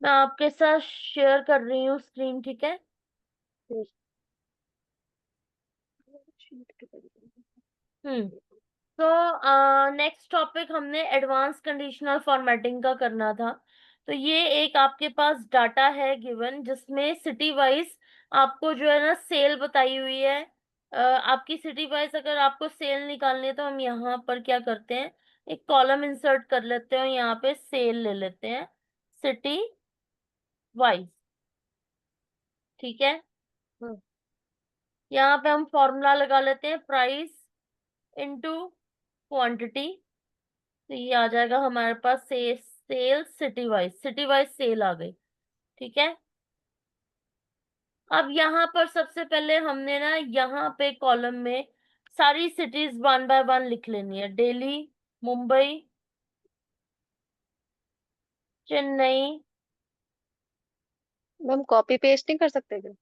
मैं आपके साथ शेयर कर रही हूँ स्क्रीन, ठीक है। हम्म तो नेक्स्ट टॉपिक हमने एडवांस कंडीशनल फॉर्मेटिंग का करना था। तो ये एक आपके पास डाटा है गिवन, जिसमें सिटी वाइज आपको जो है ना सेल बताई हुई है। आपकी सिटी वाइज अगर आपको सेल निकालनी है तो हम यहाँ पर क्या करते हैं, एक कॉलम इंसर्ट कर लेते हैं और यहाँ पे सेल ले लेते हैं सिटी वाइज, ठीक है। हाँ, यहाँ पे हम फॉर्मूला लगा लेते हैं, प्राइस इनटू क्वांटिटी। तो ये आ जाएगा हमारे पास सेल सिटी वाइज सेल आ गई, ठीक है। अब यहाँ पर सबसे पहले हमने ना यहाँ पे कॉलम में सारी सिटीज वन बाय वन लिख लेनी है। Delhi, Mumbai, Chennai. Ma'am copy paste नहीं कर सकते क्या?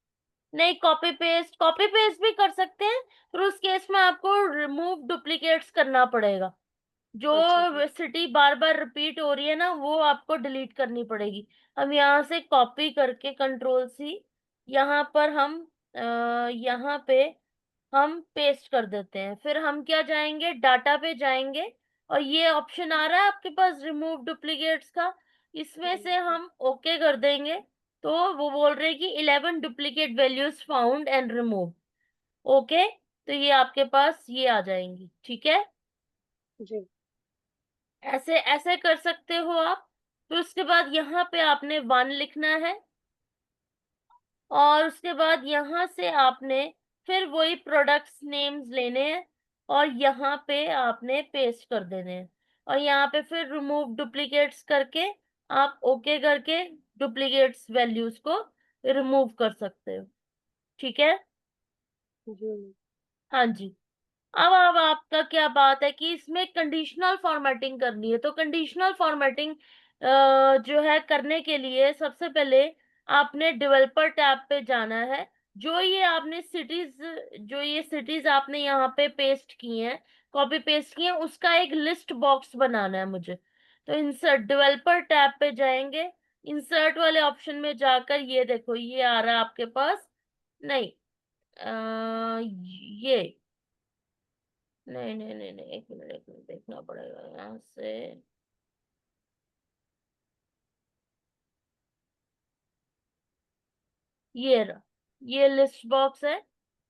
नहीं, कॉपी पेस्ट भी कर सकते हैं, पर उस केस में आपको रिमूव डुप्लीकेट्स करना पड़ेगा। अच्छा जी। जो सिटी बार बार रिपीट हो रही है ना, वो आपको डिलीट करनी पड़ेगी। हम यहाँ से कॉपी करके कंट्रोल C, यहाँ पर हम यहाँ पे हम पेस्ट कर देते हैं। फिर हम क्या जाएंगे, डाटा पे जाएंगे, और ये ऑप्शन आ रहा है आपके पास रिमूव डुप्लीकेट्स का, इसमें से हम ओके कर देंगे। तो वो बोल रहे हैं कि 11 duplicate values found and remove. Okay, तो ये आपके पास ये आ जाएंगी, ठीक है। जी। ऐसे ऐसे कर सकते हो आप। फिर उसके बाद यहाँ पे आपने 1 लिखना है, और उसके बाद यहाँ से आपने फिर वही प्रोडक्ट्स नेम्स लेने हैं और यहाँ पे आपने पेस्ट कर देने हैं, और यहाँ पे फिर रिमूव डुप्लीकेट्स करके आप ओके करके डुप्लीकेट्स वैल्यूज को रिमूव कर सकते हो, ठीक है। जी। हाँ जी। अब आपका क्या बात है कि इसमें कंडीशनल फॉर्मेटिंग करनी है। तो कंडीशनल फॉर्मेटिंग जो है करने के लिए सबसे पहले आपने डेवलपर टैब पे जाना है। जो ये सिटीज आपने यहाँ पे पेस्ट की हैं, कॉपी पेस्ट की हैं, उसका एक लिस्ट बॉक्स बनाना है मुझे। तो इंसर्ट डेवलपर टैब पे जाएंगे, इंसर्ट वाले ऑप्शन में जाकर ये देखो, ये आ रहा है आपके पास। नहीं, ये नहीं नहीं नहीं नहीं, एक मिनट देखना पड़ेगा यहाँ से। ये रहा, ये लिस्ट बॉक्स है।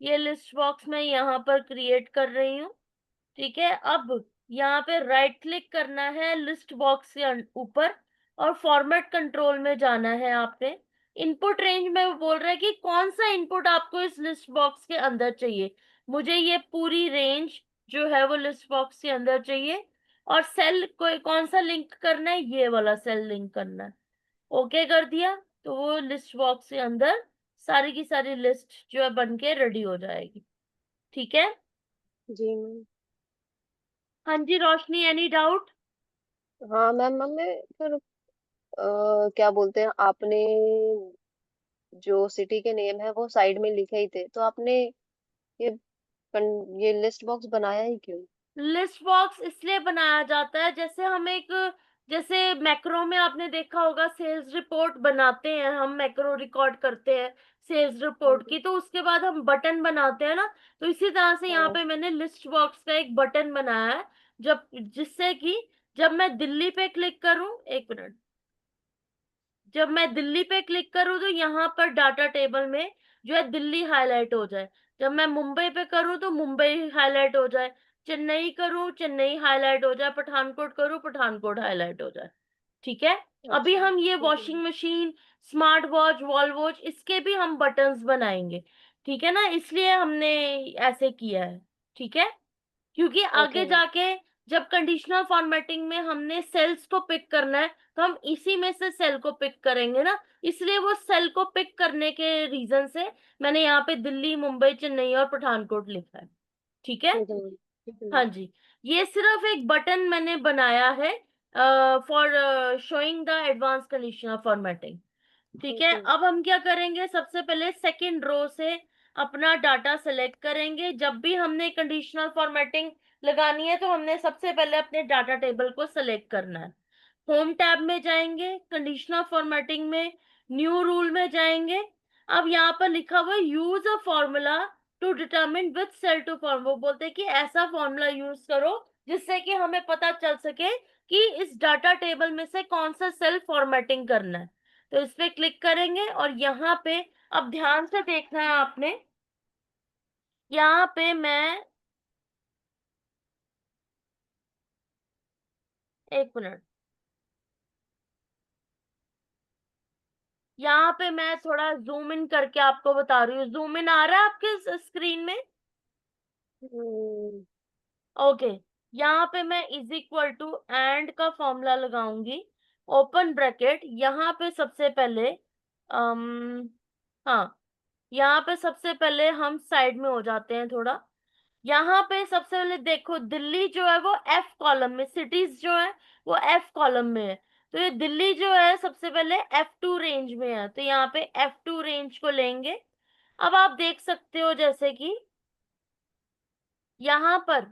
ये लिस्ट बॉक्स मैं यहाँ पर क्रिएट कर रही हूँ, ठीक है। अब यहाँ पे राइट क्लिक करना है लिस्ट बॉक्स के ऊपर, और फॉर्मेट कंट्रोल में जाना है आपने। इनपुट रेंज में वो बोल रहा है कि कौन सा इनपुट आपको इस लिस्ट बॉक्स के अंदर चाहिए। मुझे ये पूरी रेंज जो है वो लिस्ट बॉक्स के अंदर चाहिए, और सेल कोई कौन सा लिंक करना है, ये वाला सेल लिंक करना है। ओके कर दिया, तो वो लिस्ट बॉक्स के अंदर सारी की सारी लिस्ट जो है बन के रेडी हो जाएगी, ठीक है। जी मैम। हाँ जी रोशनी, एनी डाउट? हाँ मैम, मैम मैं फिर क्या बोलते हैं, आपने जो सिटी के नेम है वो साइड में लिखे ही थे, तो आपने ये ये लिस्ट बॉक्स बनाया ही क्यों? लिस्ट बॉक्स इसलिए बनाया जाता है, जैसे मैक्रो में आपने देखा होगा, सेल्स रिपोर्ट बनाते हैं हम, मैक्रो रिकॉर्ड करते हैं सेल्स हाँ रिपोर्ट जी। की, तो उसके बाद हम बटन बनाते हैं ना। तो इसी तरह से यहाँ हाँ। पे मैंने लिस्ट बॉक्स का एक बटन बनाया है, जब जिससे कि जब मैं दिल्ली पे क्लिक करूं, एक मिनट, जब मैं दिल्ली पे क्लिक करूँ तो यहाँ पर डाटा टेबल में जो है दिल्ली हाईलाइट हो जाए। जब मैं मुंबई पे करूँ तो मुंबई हाईलाइट हो जाए, चेन्नई करूँ चेन्नई हाईलाइट हो जाए, पठानकोट करूँ पठानकोट हाईलाइट हो जाए, ठीक है। अभी अच्छा हम ये ठीक है। Washing machine, smart watch, wall watch, इसके भी हम बटन्स बनाएंगे, ठीक है ना, इसलिए हमने ऐसे किया है, ठीक है। क्योंकि ओके आगे मैम। जाके जब कंडीशनल फॉर्मेटिंग में हमने सेल्स को पिक करना है, तो हम इसी में से सेल को पिक करेंगे ना, इसलिए वो सेल को पिक करने के रीजन से मैंने यहाँ पे दिल्ली, मुंबई, चेन्नई और पठानकोट लिखा है, ठीक है। ठीक है मैम। ठीक है हाँ मैम। जी। ये सिर्फ एक बटन मैंने बनाया है for showing the advance conditional formatting, ठीक है। ओके। अब हम क्या करेंगे, सबसे पहले सेकंड रो से अपना डाटा सेलेक्ट करेंगे। जब भी हमने कंडीशनल फॉर्मेटिंग लगानी है तो हमने सबसे पहले अपने डाटा टेबल को सेलेक्ट करना है। होम टैब में जाएंगे, कंडीशनल फॉर्मेटिंग में न्यू रूल में जाएंगे। अब यहाँ पर लिखा हुआ है use a formula to determine which cell to form, वो बोलते हैं कि ऐसा फॉर्मूला यूज करो जिससे कि हमें पता चल सके कि इस डाटा टेबल में से कौन सा सेल फॉर्मेटिंग करना है। तो इस पे क्लिक करेंगे और यहाँ पे अब ध्यान से देखना है आपने, यहाँ पे मैं, एक मिनट, यहाँ पे मैं थोड़ा जूम इन करके आपको बता रही हूँ। जूम इन आ रहा है आपके स्क्रीन में? हम्म, ओके। यहाँ पे मैं इज इक्वल टू एंड का फॉर्मूला लगाऊंगी, ओपन ब्रैकेट। यहाँ पे सबसे पहले हाँ, यहाँ पे सबसे पहले हम साइड में हो जाते हैं थोड़ा। यहाँ पे सबसे पहले देखो, दिल्ली जो है वो एफ कॉलम में, सिटीज जो है वो एफ कॉलम में है। तो ये दिल्ली जो है सबसे पहले F2 रेंज में है, तो यहाँ पे F2 रेंज को लेंगे। अब आप देख सकते हो जैसे कि यहाँ पर,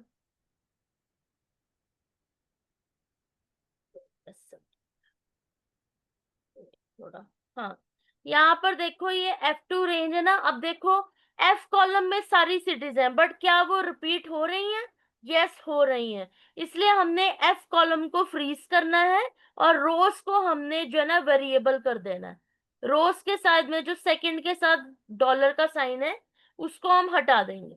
थोड़ा, हाँ, यहाँ पर देखो ये F2 रेंज है ना। अब देखो एफ कॉलम में सारी सिटीज हैं, बट क्या वो रिपीट हो रही हैं? यस, हो रही हैं। इसलिए हमने एफ कॉलम को फ्रीज करना है और रोज को हमने जो है ना वेरिएबल कर देना है। रोज के साथ में जो सेकंड के साथ डॉलर का साइन है उसको हम हटा देंगे,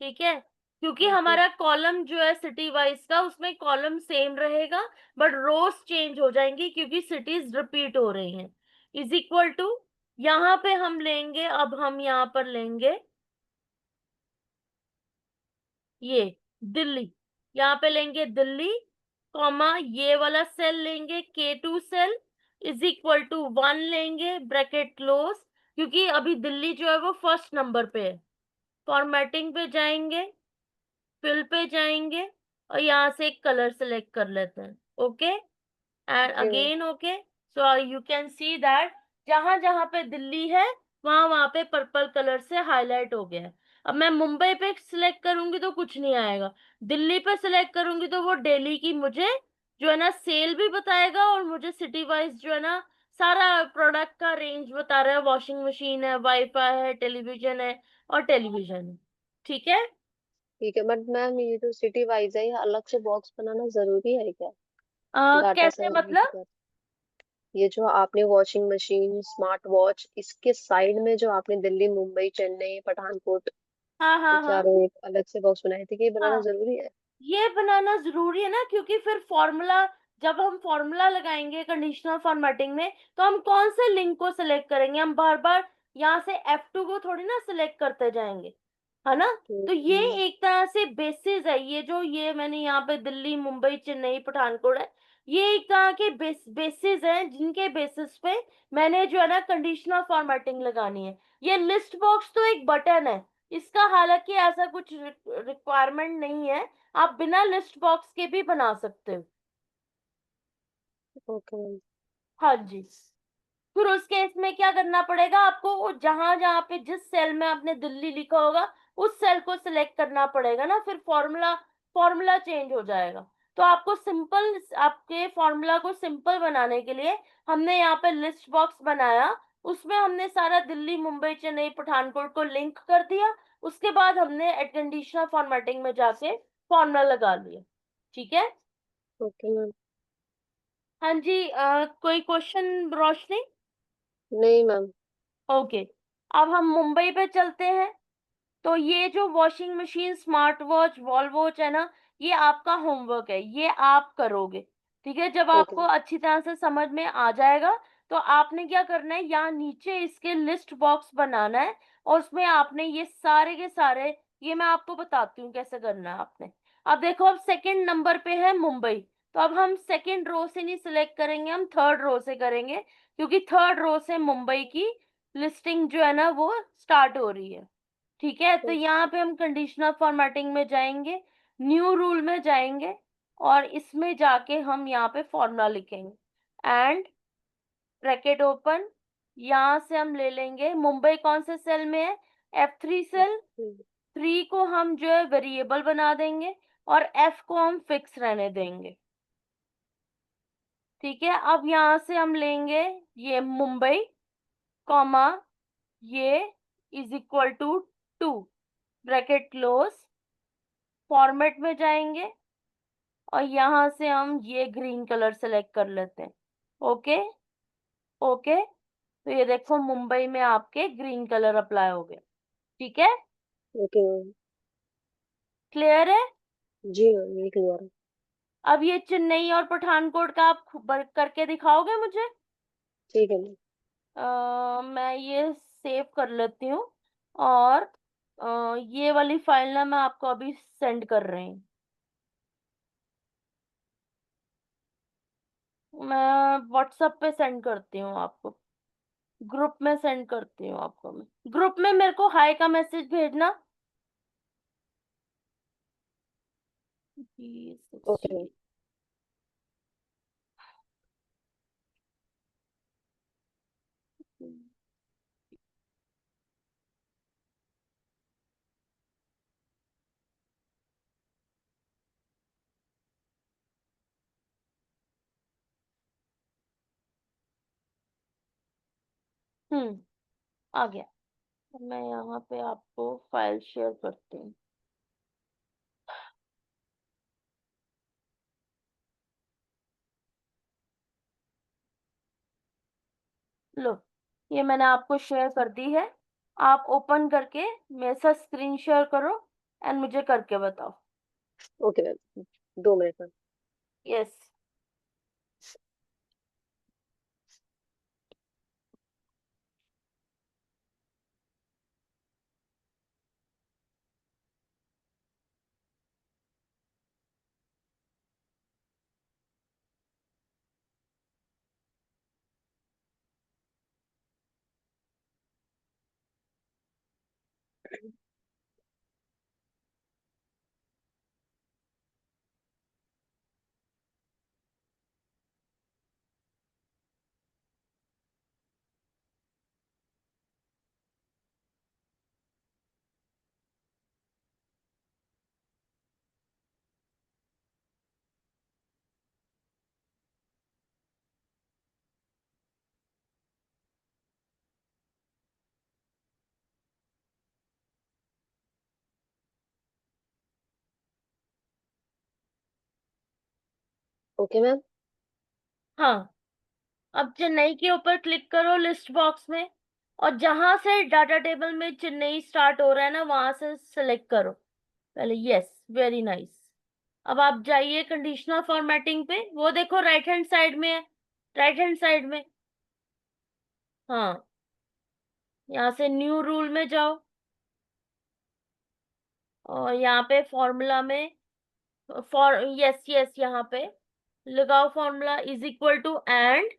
ठीक है? क्योंकि ओके। हमारा कॉलम जो है सिटी वाइज का, उसमें कॉलम सेम रहेगा बट रोज चेंज हो जाएंगी क्योंकि सिटीज रिपीट हो रही हैं। इज इक्वल टू, यहाँ पे हम लेंगे, अब हम यहाँ पर लेंगे ये दिल्ली, यहाँ पे लेंगे दिल्ली, कॉमा ये वाला सेल लेंगे K2 cell, is equal to 1 लेंगे, ब्रैकेट क्लोज, क्योंकि अभी दिल्ली जो है वो फर्स्ट नंबर पे है। फॉर्मेटिंग पे जाएंगे, फिल पे जाएंगे और यहाँ से एक कलर सेलेक्ट कर लेते हैं। Okay, and okay ma'am. Again okay. So you can see that जहां जहां पे दिल्ली है वहां वहां पे पर्पल कलर से हाईलाइट हो गया है। अब मैं मुंबई पे सिलेक्ट करूंगी तो कुछ नहीं आएगा, दिल्ली पे सिलेक्ट करूंगी तो वो दिल्ली की मुझे जो है ना सेल भी बताएगा और मुझे सिटी वाइज जो है ना सारा प्रोडक्ट का रेंज बता रहा है। वॉशिंग मशीन है, वाईफाई है, टेलीविजन है और टेलीविजन है, ठीक है। ठीक है, बट मैम ये जो सिटी वाइज है, ये अलग से बॉक्स बनाना जरूरी है क्या? डाटा कैसे सबमिट मतलब? कर, ये जो आपने वॉशिंग मशीन, स्मार्ट वॉच, इसके साइड में जो आपने दिल्ली, मुंबई, चेन्नई, पठानकोट, हाँ ये हाँ हाँ चारों एक अलग से बॉक्स बनाए थे, कि ये बनाना हाँ, जरूरी है? ये बनाना जरूरी है ना, क्योंकि फिर फॉर्मूला, जब हम फॉर्मूला लगाएंगे कंडीशनल फॉर्मेटिंग में तो हम कौन से लिंक को सिलेक्ट करेंगे? हम बार बार यहाँ से F2 को थोड़ी ना सिलेक्ट करते जाएंगे, है ना? तो ये हम्म, एक तरह से बेसिस है, ये जो ये मैंने यहाँ पे दिल्ली, मुंबई, चेन्नई, पठानकोट है, ये एक तरह के बेसिस हैं जिनके बेसिस पे मैंने जो है ना कंडीशनल फॉर्मेटिंग लगानी है। ये लिस्ट बॉक्स तो एक बटन है, इसका हालांकि ऐसा कुछ रिक्वायरमेंट नहीं है, आप बिना लिस्ट बॉक्स के भी बना सकते हो। Okay ma'am. हाँ जी। फिर उस केस में क्या करना पड़ेगा आपको? वो जहां जहां पे जिस सेल में आपने दिल्ली लिखा होगा उस सेल को सिलेक्ट करना पड़ेगा ना, फिर फॉर्मूला फॉर्मूला चेंज हो जाएगा। तो आपको सिंपल, आपके फॉर्मूला को सिंपल बनाने के लिए हमने यहाँ पे लिस्ट बॉक्स बनाया, उसमें हमने सारा दिल्ली, मुंबई, चेन्नई, पठानकोट को लिंक कर दिया। उसके बाद हमने कंडीशनल फॉर्मेटिंग में जाके फॉर्मूला लगा लिया, ठीक है। Okay ma'am. हाँ जी, कोई क्वेश्चन रोशनी? नहीं मैम। ओके, अब हम मुंबई पे चलते हैं। तो ये जो washing machine, smart watch, wall watch है ना, ये आपका होमवर्क है, ये आप करोगे, ठीक है। जब ओके आपको मैम। अच्छी तरह से समझ में आ जाएगा तो आपने क्या करना है, यहाँ नीचे इसके लिस्ट बॉक्स बनाना है और उसमें आपने ये सारे के सारे, ये मैं आपको बताती हूँ कैसे करना है आपने। अब देखो, अब सेकंड नंबर पे है मुंबई, तो अब हम सेकंड रो से नहीं सिलेक्ट करेंगे, हम थर्ड रो से करेंगे, क्योंकि थर्ड रो से मुंबई की लिस्टिंग जो है ना वो स्टार्ट हो रही है, ठीक है। तो यहाँ पे हम कंडीशनल फॉर्मेटिंग में जाएंगे, न्यू रूल में जाएंगे और इसमें जाके हम यहाँ पे फॉर्मूला लिखेंगे, एंड ब्रैकेट ओपन, यहाँ से हम ले लेंगे मुंबई कौन से सेल में है, F3 सेल, 3 को हम जो है वेरिएबल बना देंगे और F को हम फिक्स रहने देंगे। ठीक है, अब यहाँ से हम लेंगे ये मुंबई, कॉमा ये is equal to 2, bracket close, format में जाएंगे और यहाँ से हम ये ग्रीन कलर सेलेक्ट कर लेते हैं। ओके, ओके, तो ये देखो मुंबई में आपके ग्रीन कलर अप्लाई हो गया। ठीक है, ओके मैम। क्लियर है? जी मैम, ये क्लियर है। अब ये चेन्नई और पठानकोट का आप करके दिखाओगे मुझे? ठीक है मैम। मैं ये सेव कर लेती हूँ और ये वाली फाइल ना मैं आपको अभी सेंड कर रही हूँ। मैं व्हाट्सएप पे सेंड करती हूँ आपको, ग्रुप में सेंड करती हूँ आपको। मैं ग्रुप में मेरे को हाय का मैसेज भेजना। Okay ma'am. आ गया। अब मैं यहाँ पे आपको फाइल शेयर करती हूँ। लो, ये मैंने आपको शेयर कर दी है। आप ओपन करके मेरे साथ स्क्रीन शेयर करो एंड मुझे करके बताओ। Okay ma'am, 2 minute ma'am. Yes. Okay ma'am. हाँ, अब चेन्नई के ऊपर क्लिक करो लिस्ट बॉक्स में और जहां से डाटा टेबल में चेन्नई स्टार्ट हो रहा है ना वहां से सिलेक्ट करो पहले। Yes, very nice. अब आप जाइए कंडीशनल फॉर्मेटिंग पे, वो देखो राइट हैंड साइड में है, राइट हैंड साइड में। हाँ, यहाँ से न्यू रूल में जाओ और यहाँ पे फॉर्मूला में फॉर यस यस यहाँ पे लगाओ formula is equal to and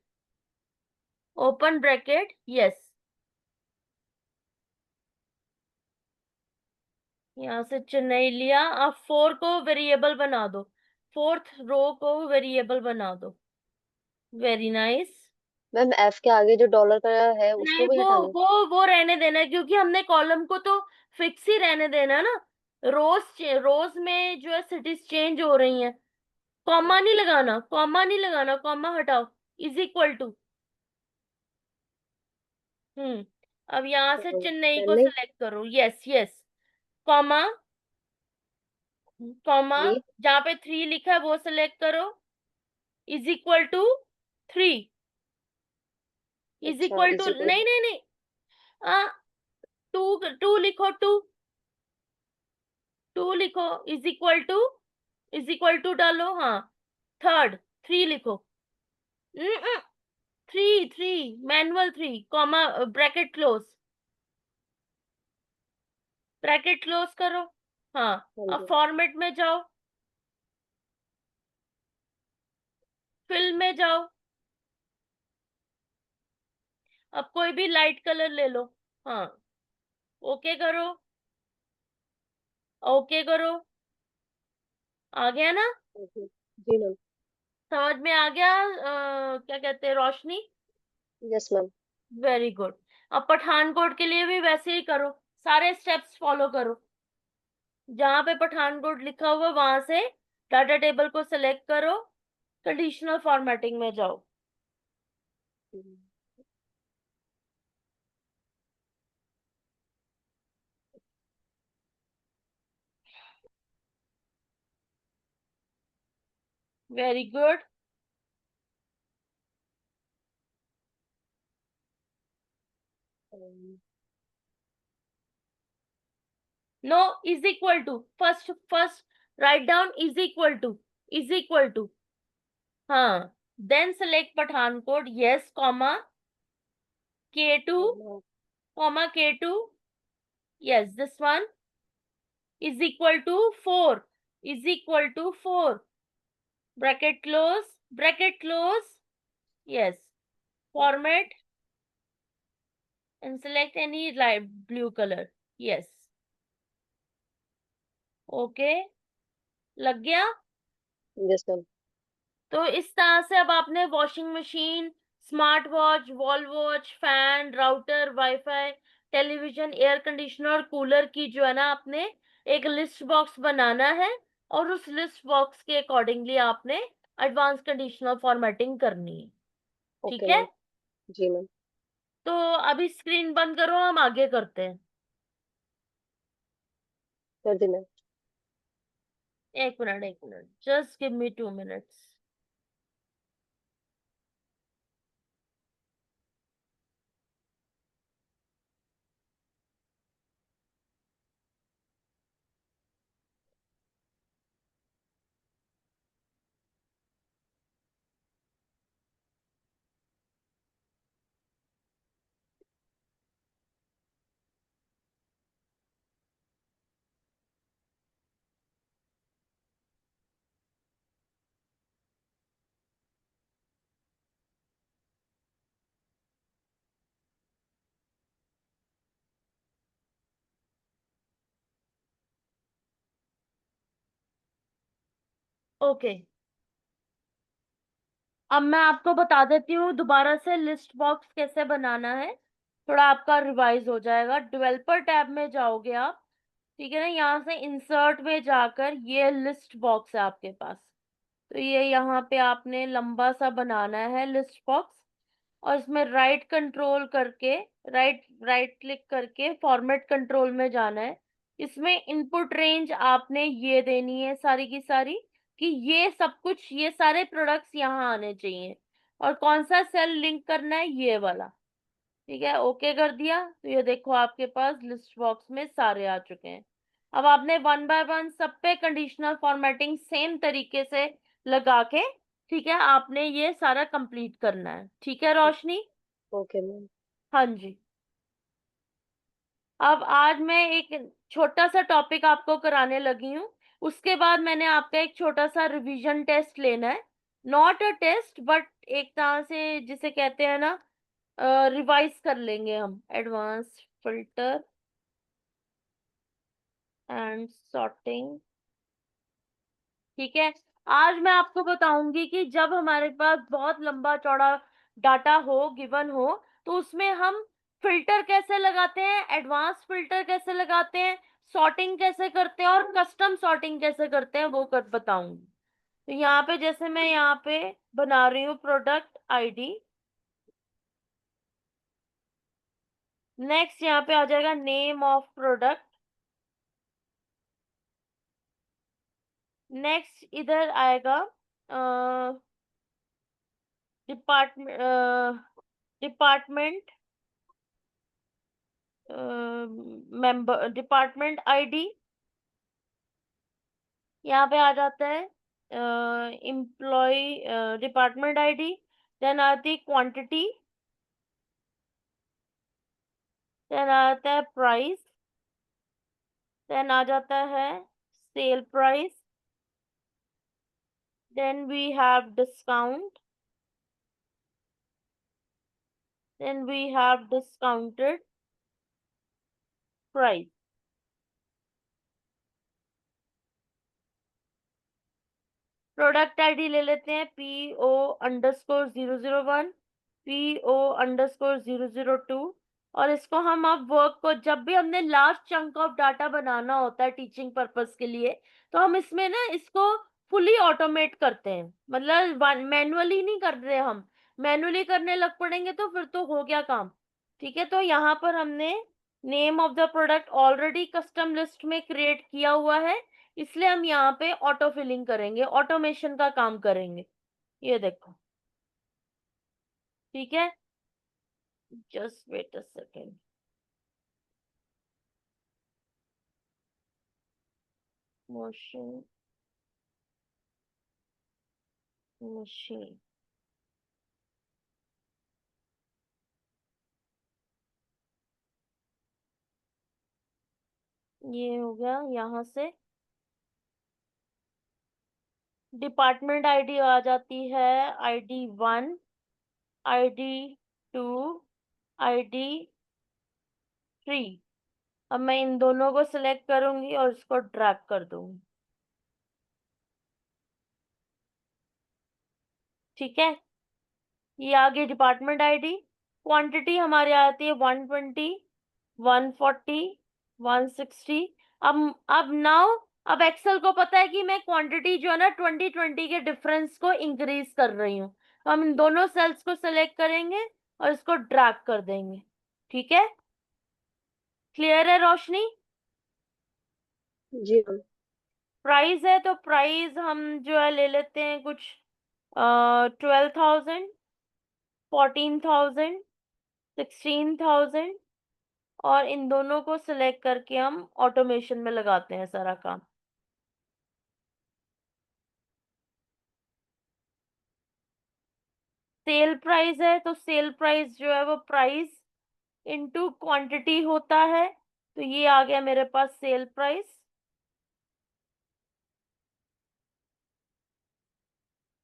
open bracket yes. यहाँ से चेन्नई लिया, अब 4 को वेरिएबल बना दो, फोर्थ रो को वेरिएबल बना दो। Very nice. मैम एफ के आगे जो डॉलर का है नहीं, उसको भी वो हटा दूं? वो रहने देना है क्योंकि हमने कॉलम को तो फिक्स ही रहने देना ना। रोज रोज में जो है सिटीज चेंज हो रही हैं। कॉमा नहीं लगाना, कॉमा नहीं लगाना, कॉमा हटाओ। इज इक्वल टू अब यहाँ से चेन्नई को चेन्नई सिलेक्ट करो। Yes yes, comma, comma, 3। जहाँ पे 3 लिखा है वो सिलेक्ट करो। इज इक्वल टू 3, इज अच्छा, इक्वल टू इज इक्वल नहीं नहीं नहीं, आ 2, 2 लिखो, 2, 2 लिखो। इज इक्वल टू डालो, हाँ। थर्ड 3 लिखो। 3, 3, manual 3, comma, bracket close, bracket close करो। हाँ, हाँ अब जी। फॉर्मेट में जाओ, फिल में जाओ, अब कोई भी लाइट कलर ले लो। हाँ, ओके करो, ओके करो। आ गया ना? ओके। जी मैम। समझ में आ गया? क्या कहते हैं, Roshni? Yes ma'am. Very good. अब पठानकोट के लिए भी वैसे ही करो, सारे स्टेप्स फॉलो करो। जहां पे पठानकोट लिखा हुआ वहां से डाटा टेबल को सिलेक्ट करो, कंडीशनल फॉर्मेटिंग में जाओ। Very good. No, is equal to, first first write down is equal to, is equal to, हाँ, then select Pathankot, yes, comma K2, comma K2, yes, this one is equal to 4, is equal to 4, bracket close, yes, format and select any light blue color, yes, okay, लग गया। Yes ma'am. तो इस तरह से अब आपने washing machine, smart watch, wall watch, fan, router, wifi, television, air conditioner और cooler की जो है ना, आपने एक लिस्ट बॉक्स बनाना है और उस लिस्ट बॉक्स के अकॉर्डिंगली आपने एडवांस कंडीशनल फॉर्मेटिंग करनी है। ठीक ओके है, मैम। जी मैम। तो अभी स्क्रीन बंद करो, हम आगे करते हैं। कर दी मैम। एक मिनट, एक minute, just give me 2 minutes. Okay, अब मैं आपको बता देती हूँ दोबारा से लिस्ट बॉक्स कैसे बनाना है, थोड़ा आपका रिवाइज हो जाएगा। डेवलपर टैब में जाओगे आप, ठीक है ना, यहाँ से इंसर्ट में जाकर ये लिस्ट बॉक्स है आपके पास, तो ये यहाँ पे आपने लंबा सा बनाना है लिस्ट बॉक्स, और इसमें राइट कंट्रोल करके, राइट राइट क्लिक करके फॉर्मेट कंट्रोल में जाना है। इसमें इनपुट रेंज आपने ये देनी है सारी की सारी, कि ये सब कुछ, ये सारे प्रोडक्ट्स यहाँ आने चाहिए, और कौन सा सेल लिंक करना है, ये वाला। ठीक है, ओके कर दिया, तो ये देखो आपके पास लिस्ट बॉक्स में सारे आ चुके हैं। अब आपने वन बाय वन सब पे कंडीशनल फॉर्मेटिंग सेम तरीके से लगा के, ठीक है, आपने ये सारा कंप्लीट करना है। ठीक है रोशनी? Okay ma'am. हाँ जी। अब आज मैं एक छोटा सा टॉपिक आपको कराने लगी हूँ, उसके बाद मैंने आपका एक छोटा सा रिवीजन टेस्ट लेना है, नॉट अ टेस्ट बट एक तरह से जिसे कहते हैं ना, रिवाइज कर लेंगे हम, एडवांस फिल्टर एंड सॉर्टिंग। ठीक है, आज मैं आपको बताऊंगी कि जब हमारे पास बहुत लंबा चौड़ा डाटा हो, गिवन हो, तो उसमें हम फिल्टर कैसे लगाते हैं, एडवांस फिल्टर कैसे लगाते हैं, सॉर्टिंग कैसे करते हैं और कस्टम सॉर्टिंग कैसे करते हैं, वो कर बताऊंगी। तो यहाँ पे जैसे मैं यहाँ पे बना रही हूँ प्रोडक्ट आईडी, नेक्स्ट यहाँ पे आ जाएगा नेम ऑफ प्रोडक्ट, नेक्स्ट इधर आएगा department, department member, department ID, यहाँ पे आ जाता है एम्प्लॉय डिपार्टमेंट आईडी, देन आती क्वांटिटी, देन आता है प्राइस, देन आ जाता है sale price, then we have discount, then we have discounted price. Product ID ले लेते हैं PO_001, PO_002, और इसको हम अब वर्क को, जब भी हमने लास्ट चंक ऑफ डाटा बनाना होता है टीचिंग पर्पस के लिए, तो हम इसमें ना इसको फुली ऑटोमेट करते हैं, मतलब मैनुअली नहीं कर रहे हम। मैनुअली करने लग पड़ेंगे तो फिर तो हो गया काम। ठीक है, तो यहाँ पर हमने name of the product already custom list में क्रिएट किया हुआ है, इसलिए हम यहाँ पे ऑटो फिलिंग करेंगे, ऑटोमेशन का काम करेंगे। ये देखो, ठीक है, just wait a second. Motion machine, ये हो गया। यहाँ से डिपार्टमेंट आईडी आ जाती है, ID 1, ID 2, ID 3। अब मैं इन दोनों को सिलेक्ट करूंगी और इसको ड्रैग कर दूंगी। ठीक है, ये आगे डिपार्टमेंट आईडी। क्वांटिटी हमारी आती है 120, 140, 160। अब नाउ, अब एक्सेल को पता है कि मैं क्वांटिटी जो है ना 2020 के डिफरेंस को इंक्रीज कर रही हूँ, तो हम इन दोनों सेल्स को सिलेक्ट करेंगे और इसको ड्रैग कर देंगे। ठीक है, क्लियर है रोशनी? जी मैम। प्राइस है तो प्राइस हम जो है ले लेते हैं कुछ 12,000, 14,000, 16,000, और इन दोनों को सिलेक्ट करके हम ऑटोमेशन में लगाते हैं सारा काम। सेल प्राइस है तो सेल प्राइस जो है वो प्राइस इनटू क्वांटिटी होता है, तो ये आ गया मेरे पास सेल प्राइस।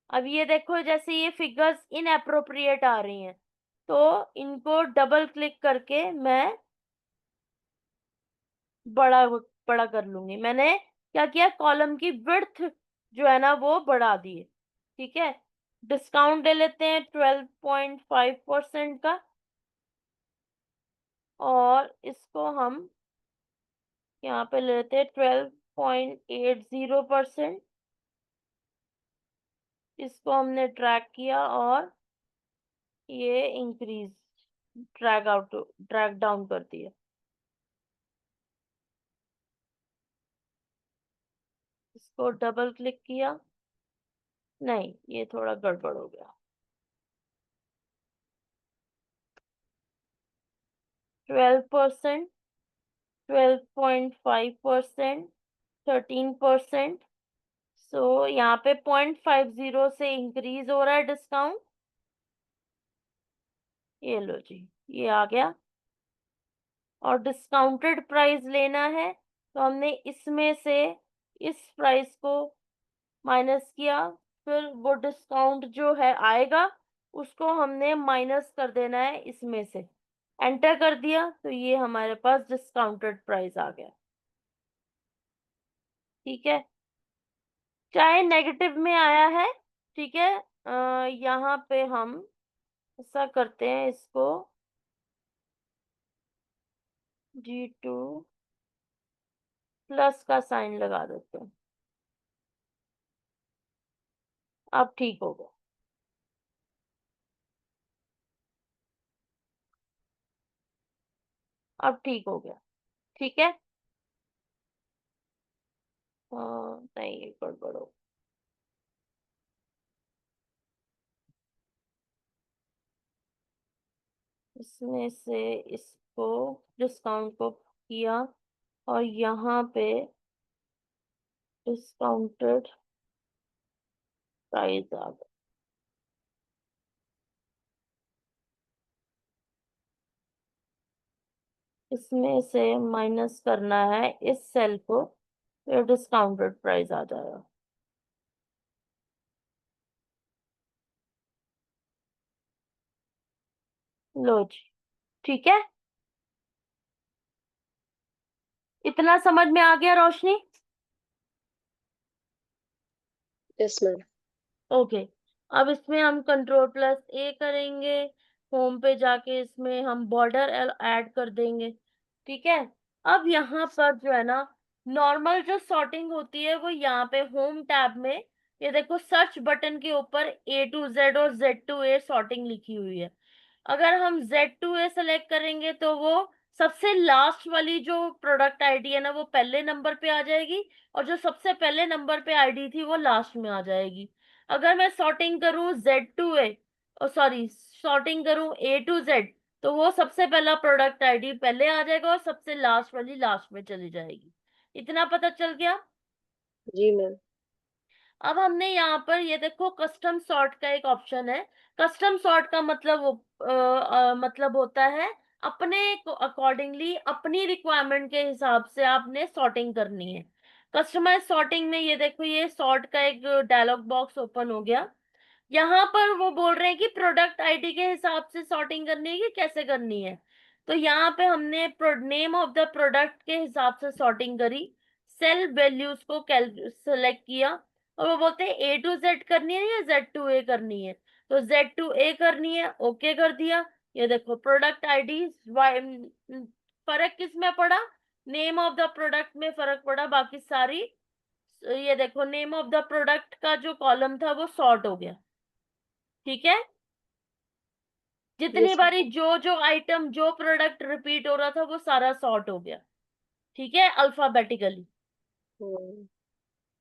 अब ये देखो, जैसे ये फिगर्स इनएप्रोप्रिएट आ रही हैं, तो इनको डबल क्लिक करके मैं बड़ा बड़ा कर लूंगी। मैंने क्या किया, कॉलम की विड्थ जो है ना वो बढ़ा दी है। ठीक है, डिस्काउंट ले लेते हैं 12.5% का, और इसको हम यहाँ पे ले लेते हैं 12.80%। इसको हमने ट्रैक किया और ये increase, drag out, drag down कर दिया। इसको डबल क्लिक किया, नहीं ये थोड़ा गड़बड़ हो गया। 12%, 12.5%, 13%। सो यहाँ पे 0.50 से इंक्रीज हो रहा है डिस्काउंट। ये लो जी, ये आ गया। और डिस्काउंटेड प्राइस लेना है, तो हमने इसमें से इस प्राइस को माइनस किया, फिर वो डिस्काउंट जो है आएगा उसको हमने माइनस कर देना है इसमें से। एंटर कर दिया तो ये हमारे पास डिस्काउंटेड प्राइस आ गया। ठीक है, चाहे नेगेटिव में आया है। ठीक है, यहाँ पे हम ऐसा करते हैं, इसको G2 प्लस का साइन लगा देते हैं। अब ठीक हो गया, अब ठीक हो गया। ठीक है, नहीं ये गड़बड़ हो, इसमें से इसको डिस्काउंट को किया और यहाँ पे डिस्काउंटेड प्राइस आ गया। इसमें से माइनस करना है इस सेल को, तो डिस्काउंटेड प्राइस आ जाएगा। लो जी, ठीक है, इतना समझ में आ गया रोशनी? Yes ma'am. ओके, अब इसमें हम कंट्रोल+A करेंगे, होम पे जाके इसमें हम बॉर्डर ऐड कर देंगे। ठीक है, अब यहाँ पर जो है ना नॉर्मल जो सॉर्टिंग होती है वो यहाँ पे होम टैब में ये देखो सर्च बटन के ऊपर A to Z और Z to A सॉर्टिंग लिखी हुई है। अगर हम Z to A सेलेक्ट करेंगे तो वो सबसे लास्ट वाली जो प्रोडक्ट आईडी है ना वो पहले नंबर पे आ जाएगी, और जो सबसे पहले नंबर पे आईडी थी वो लास्ट में आ जाएगी। अगर मैं सॉर्टिंग करूं Z to A, sorry sorting करूं A to Z, तो वो सबसे पहला प्रोडक्ट आईडी पहले आ जाएगा और सबसे लास्ट वाली लास्ट में चली जाएगी। इतना पता चल गया। जी मैम। अब हमने यहाँ पर ये देखो कस्टम सॉर्ट का एक ऑप्शन है। कस्टम सॉर्ट का मतलब मतलब होता है अपने अकॉर्डिंगली अपनी रिक्वायरमेंट के हिसाब से आपने सॉर्टिंग करनी है। कस्टमाइज सॉर्टिंग में ये देखो ये सॉर्ट का एक डायलॉग बॉक्स ओपन हो गया। यहाँ पर वो बोल रहे हैं कि प्रोडक्ट आईडी के हिसाब से सॉर्टिंग करनी है कि कैसे करनी है। तो यहाँ पे हमने नेम ऑफ द प्रोडक्ट के हिसाब से सॉर्टिंग करी, सेल वैल्यूज को सेलेक्ट किया, और वो बोलते हैं A to Z करनी है या Z to A करनी है। तो Z to A करनी है, ओके कर दिया। ये देखो प्रोडक्ट आईडी, फर्क किस में पड़ा, नेम ऑफ द प्रोडक्ट में फर्क पड़ा, बाकी सारी ये देखो नेम ऑफ द प्रोडक्ट का जो कॉलम था वो सॉर्ट हो गया। ठीक है, जितनी यस बारी जो जो आइटम जो प्रोडक्ट रिपीट हो रहा था वो सारा सॉर्ट हो गया। ठीक है, अल्फाबेटिकली। मैम।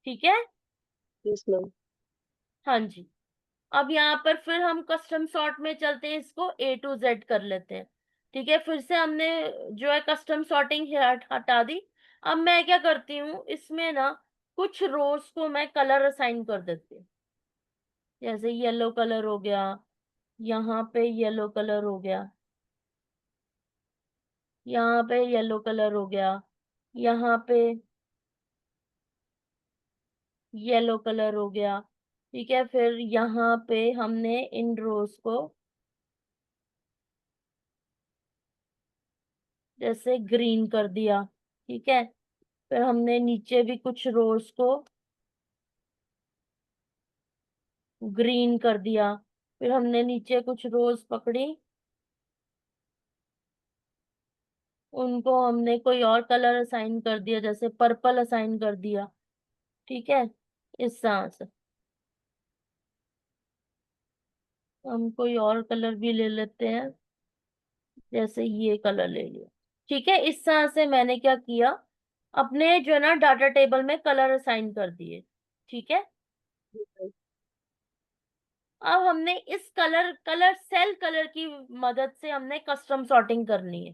ठीक है। Yes ma'am. हाँ जी। अब यहाँ पर फिर हम कस्टम सॉर्ट में चलते हैं, इसको A to Z कर लेते हैं। ठीक है, फिर से हमने जो है कस्टम सॉर्टिंग हटा दी। अब मैं क्या करती हूँ इसमें ना, कुछ रोज को मैं कलर असाइन कर देती हूँ। जैसे येलो कलर हो गया, यहाँ पे येलो कलर हो गया, यहाँ पे येलो कलर हो गया, यहाँ पे येलो कलर हो गया। ठीक है, फिर यहाँ पे हमने इन रोज को जैसे ग्रीन कर दिया। ठीक है, फिर हमने नीचे भी कुछ रोज को ग्रीन कर दिया। फिर हमने नीचे कुछ रोज पकड़ी, उनको हमने कोई और कलर असाइन कर दिया, जैसे पर्पल असाइन कर दिया। ठीक है, इस तरह से हम कोई और कलर भी ले लेते हैं, जैसे ये कलर ले लिया। ठीक है, इस तरह से मैंने क्या किया, अपने जो है ना डाटा टेबल में कलर असाइन कर दिए। ठीक है, अब हमने इस कलर कलर सेल कलर की मदद से हमने कस्टम सॉर्टिंग करनी है।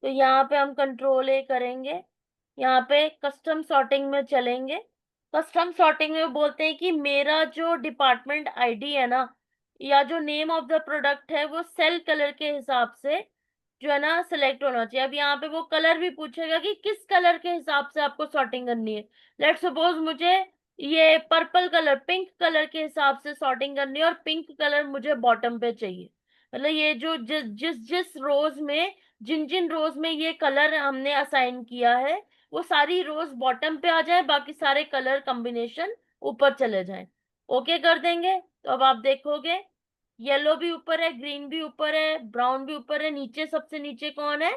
तो यहाँ पे हम कंट्रोल A करेंगे, यहाँ पे कस्टम सॉर्टिंग में चलेंगे। कस्टम सॉर्टिंग में बोलते हैं कि मेरा जो डिपार्टमेंट आईडी है ना, या जो नेम ऑफ द प्रोडक्ट है वो सेल कलर के हिसाब से जो है ना सिलेक्ट होना चाहिए। अब यहाँ पे वो कलर भी पूछेगा कि किस कलर के हिसाब से आपको सॉर्टिंग करनी है। लेट सपोज मुझे ये पर्पल कलर पिंक कलर के हिसाब से सॉर्टिंग करनी है, और पिंक कलर मुझे बॉटम पे चाहिए। मतलब ये जो जिस जिस जिस रोज में जिन जिन रोज में ये कलर हमने असाइन किया है वो सारी रोज बॉटम पे आ जाए, बाकी सारे कलर कॉम्बिनेशन ऊपर चले जाएं। ओके कर देंगे तो अब आप देखोगे येलो भी ऊपर है, ग्रीन भी ऊपर है, ब्राउन भी ऊपर है, नीचे सबसे नीचे कौन है,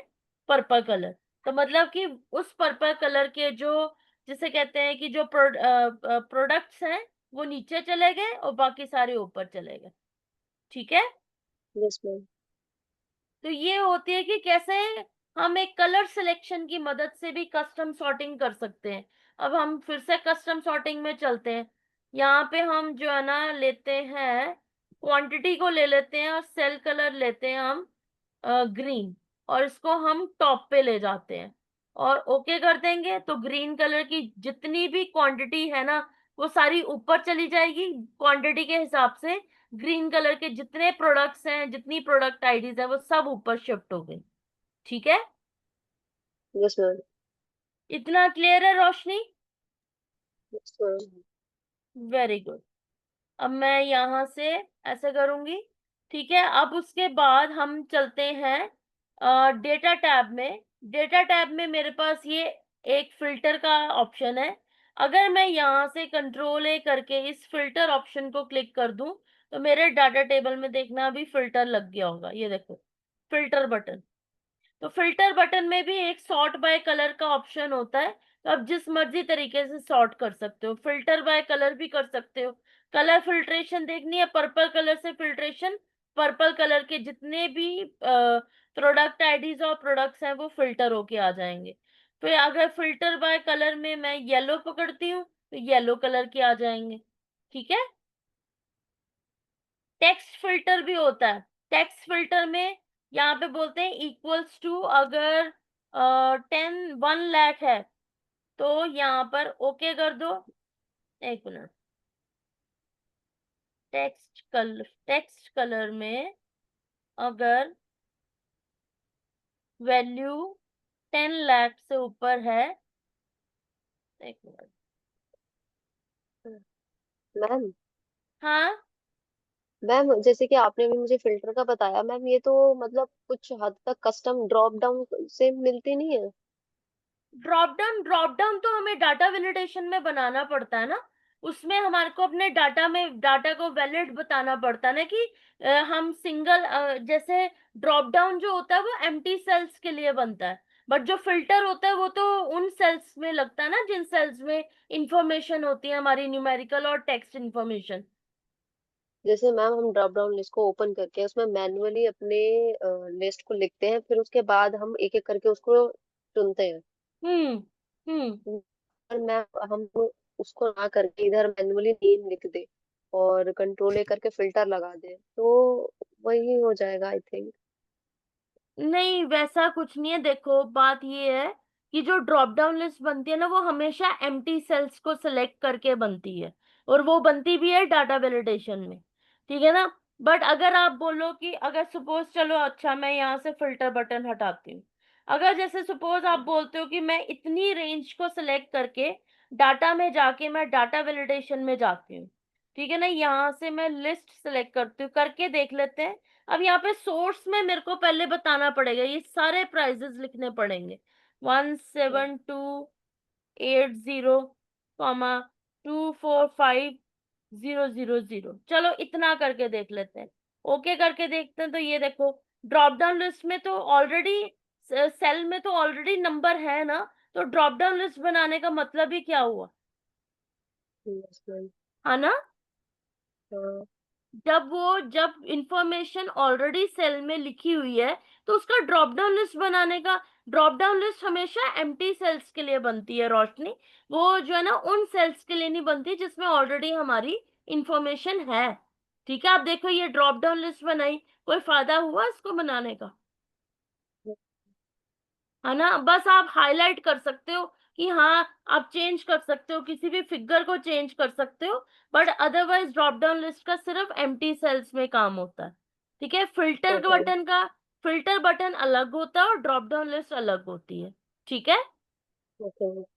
पर्पल कलर। तो मतलब कि उस पर्पल कलर के जो जिसे कहते हैं कि जो प्रोडक्ट्स हैं वो नीचे चले गए और बाकी सारे ऊपर चले गए। ठीक है, यस मैम। तो ये होती है कि कैसे हम एक कलर सिलेक्शन की मदद से भी कस्टम सॉर्टिंग कर सकते हैं। अब हम फिर से कस्टम सॉर्टिंग में चलते हैं। यहाँ पे हम जो है ना लेते हैं, क्वांटिटी को ले लेते हैं और सेल कलर लेते हैं हम ग्रीन, और इसको हम टॉप पे ले जाते हैं और ओके कर देंगे। तो ग्रीन कलर की जितनी भी क्वांटिटी है ना वो सारी ऊपर चली जाएगी क्वांटिटी के हिसाब से। ग्रीन कलर के जितने प्रोडक्ट्स हैं, जितनी प्रोडक्ट आईडीज है वो सब ऊपर शिफ्ट हो गई। ठीक है, यस मैम। इतना क्लियर है Roshni? Yes ma'am. Very good. अब मैं यहां से ऐसे करूंगी। ठीक है, अब उसके बाद हम चलते हैं डेटा टैब में। डेटा टैब में मेरे पास ये एक फिल्टर का ऑप्शन है। अगर मैं यहाँ से कंट्रोल A करके इस फिल्टर ऑप्शन को क्लिक कर दूं तो मेरे डाटा टेबल में देखना अभी फिल्टर लग गया होगा, ये देखो फिल्टर बटन। तो फिल्टर बटन में भी एक सॉर्ट बाय कलर का ऑप्शन होता है। तो आप जिस मर्जी तरीके से सॉर्ट कर सकते हो, फिल्टर बाय कलर भी कर सकते हो। कलर फिल्ट्रेशन देखनी है, पर्पल कलर से फिल्ट्रेशन, पर्पल कलर के जितने भी प्रोडक्ट आईडीज और प्रोडक्ट्स हैं वो फिल्टर होके आ जाएंगे। फिर अगर फिल्टर बाय कलर में मैं येलो पकड़ती हूँ तो येलो कलर के आ जाएंगे। ठीक है। टेक्स्ट फिल्टर भी होता है। टेक्स्ट फिल्टर में यहाँ पे बोलते हैं इक्वल्स टू, अगर 1 लाख है तो यहाँ पर ओके कर दो। एक मिनट। टेक्स्ट कलर में अगर वैल्यू 10 लाख से ऊपर है, एक मिनट। मैम, हाँ, मैम जैसे कि आपने भी मुझे फिल्टर का बताया मैम, ये तो मतलब कुछ हद तक कस्टम ड्रॉप डाउन से मिलती नहीं है। ड्रॉप डाउन तो हमें डाटा वैलिडेशन में बनाना पड़ता है ना। उसमें हमारे को अपने डाटा को वैलिड बताना पड़ता है ना कि हम सिंगल, जैसे ड्रॉप डाउन जो होता है वो एम्प्टी सेल्स के लिए बनता है, बट जो फिल्टर होता है वो तो उन सेल्स में लगता है ना जिन सेल्स में इंफॉर्मेशन होती है, हमारी न्यूमेरिकल और टेक्स्ट इंफॉर्मेशन। जैसे मैम हम ड्रॉप डाउन लिस्ट को ओपन करके उसमें मैन्युअली अपने लिस्ट को लिखते हैं, फिर उसके बाद हम एक एक करके उसको चुनते हैं। हम्म। हम्म। पर मैम हम उसको ना करके इधर मैन्युअली नेम लिख दे और कंट्रोल ए करके फिल्टर लगा दे तो वही हो जाएगा आई थिंक। नहीं, वैसा कुछ नहीं है। देखो, बात ये है कि जो ड्रॉप डाउन लिस्ट बनती है ना वो हमेशा एम्प्टी सेल्स को सिलेक्ट करके बनती है, और वो बनती भी है डाटा वैलिडेशन में। ठीक है ना। बट अगर आप बोलो कि अगर सपोज, चलो अच्छा मैं यहाँ से फिल्टर बटन हटाती हूँ। अगर जैसे सपोज आप बोलते हो कि मैं इतनी रेंज को सिलेक्ट करके डाटा में जाके मैं डाटा वैलिडेशन में जाती हूँ। ठीक है ना, यहाँ से मैं लिस्ट सिलेक्ट करती हूँ, करके देख लेते हैं। अब यहाँ पे सोर्स में मेरे को पहले बताना पड़ेगा, ये सारे प्राइजेस लिखने पड़ेंगे। 17280 कॉमा 245,000। चलो इतना करके देख लेते हैं। ओके करके देखते हैं तो ये देखो, ड्रॉप डाउन लिस्ट में तो ऑलरेडी, सेल में तो ऑलरेडी नंबर है ना, तो ड्रॉप डाउन लिस्ट बनाने का मतलब ही क्या हुआ। Yes ma'am. है ना। हाँ। जब इंफॉर्मेशन ऑलरेडी सेल में लिखी हुई है तो उसका ड्रॉप डाउन लिस्ट बनाने का, ड्रॉप डाउन लिस्ट हमेशा एम्प्टी सेल्स के लिए बनती है रोशनी। वो जो है ना उन सेल्स के लिए नहीं बनती जिसमें ऑलरेडी हमारी इंफॉर्मेशन है। ठीक है, आप देखो ये ड्रॉप डाउन लिस्ट बनाई, कोई फायदा हुआ इसको बनाने का। है ना। बस आप हाईलाइट कर सकते हो कि हाँ, आप चेंज कर सकते हो, किसी भी फिगर को चेंज कर सकते हो, but otherwise drop down list का सिर्फ एम्प्टी सेल्स में काम होता है। ठीक है। ओके। फिल्टर बटन अलग होता है और ड्रॉप डाउन लिस्ट अलग होती है। ठीक है। ओके। तो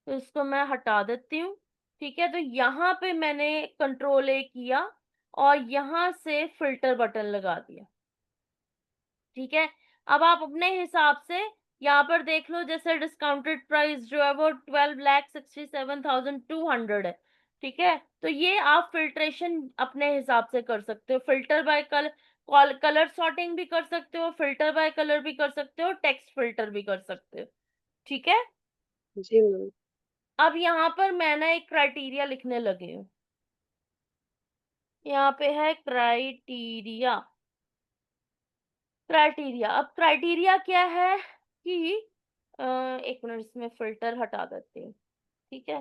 इसको मैं हटा देती हूँ। ठीक है, तो यहाँ पे मैंने कंट्रोल ए किया और यहाँ से फिल्टर बटन लगा दिया। ठीक है। अब आप अपने हिसाब से यहाँ पर देख लो, जैसे डिस्काउंटेड प्राइस जो है वो 12,67,200 है। ठीक है, तो ये आप फिल्ट्रेशन अपने हिसाब से कर सकते हो, फिल्टर बाय कलर सॉर्टिंग भी कर सकते हो, फिल्टर बाय कलर भी कर सकते हो, टेक्स्ट फिल्टर भी कर सकते हो। ठीक है। जी मैम। अब यहाँ पर मैं ना एक क्राइटेरिया लिखने लगी हूँ। यहाँ पे है क्राइटेरिया। अब क्राइटेरिया क्या है कि एक मिनट, इसमें फिल्टर हटा देते हैं। ठीक है।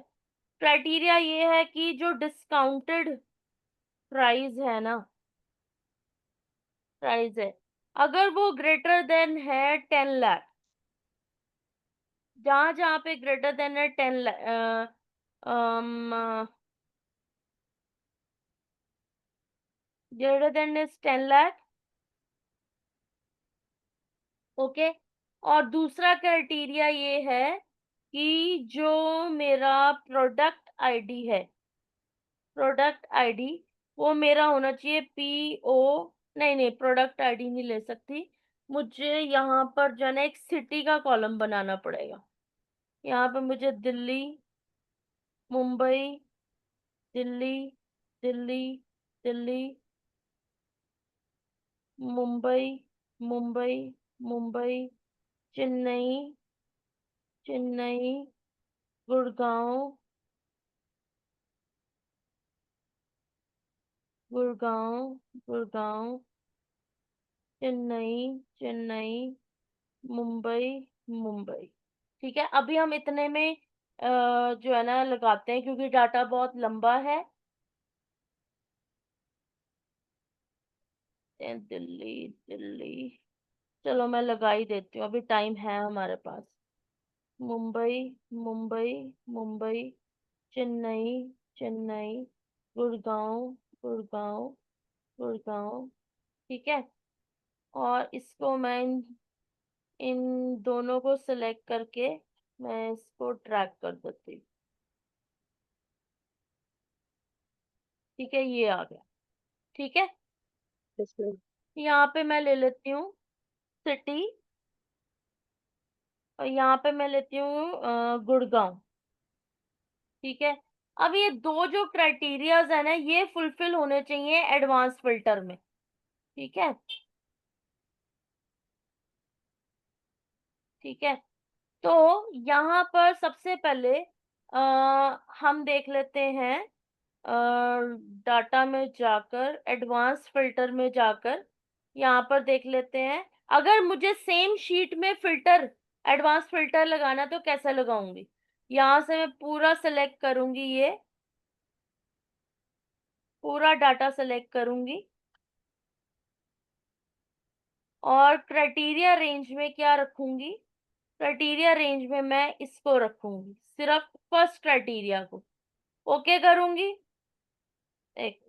क्राइटेरिया ये है कि जो डिस्काउंटेड प्राइस है ना, प्राइस है, अगर वो ग्रेटर देन है 10 लाख, जहां जहां पे ग्रेटर देन है 10 lakh, greater than is 10 lakh. Okay. और दूसरा क्राइटेरिया ये है कि जो मेरा प्रोडक्ट आईडी है, प्रोडक्ट आईडी वो मेरा होना चाहिए PO, नहीं नहीं, प्रोडक्ट आईडी नहीं ले सकती। मुझे यहाँ पर जो है ना एक सिटी का कॉलम बनाना पड़ेगा। यहाँ पे मुझे दिल्ली, मुंबई, दिल्ली, दिल्ली, दिल्ली, मुंबई, मुंबई, मुंबई, चेन्नई, चेन्नई, गुड़गांव, गुड़गांव, गुड़गांव, चेन्नई, चेन्नई, मुंबई, मुंबई। ठीक है, अभी हम इतने में जो है ना लगाते हैं, क्योंकि डाटा बहुत लंबा है। दिल्ली, दिल्ली, चलो मैं लगा ही देती हूँ, अभी टाइम है हमारे पास। मुंबई, मुंबई, मुंबई, चेन्नई, चेन्नई, गुड़गांव, गुड़गांव, गुड़गांव। ठीक है, और इसको मैं इन दोनों को सिलेक्ट करके मैं इसको ट्रैक कर देती हूँ। ठीक है, ये आ गया। ठीक है, इसमें। यहाँ पे मैं ले लेती हूँ सिटी, और यहाँ पे मैं लेती हूँ गुड़गांव। ठीक है, अब ये दो जो क्राइटेरियाज है ना, ये फुलफिल होने चाहिए एडवांस फिल्टर में। ठीक है, ठीक है, तो यहाँ पर सबसे पहले हम देख लेते हैं, डाटा में जाकर, एडवांस फिल्टर में जाकर यहाँ पर देख लेते हैं। अगर मुझे सेम शीट में फिल्टर, एडवांस फिल्टर लगाना, तो कैसे लगाऊंगी? यहाँ से मैं पूरा सेलेक्ट करूंगी, ये पूरा डाटा सेलेक्ट करूंगी, और क्राइटेरिया रेंज में क्या रखूंगी? क्राइटेरिया रेंज में मैं इसको रखूंगी, सिर्फ फर्स्ट क्राइटेरिया को। ओके करूंगी, एक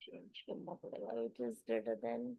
चेंज करना पड़ेगा, विच इज ग्रेटर देन।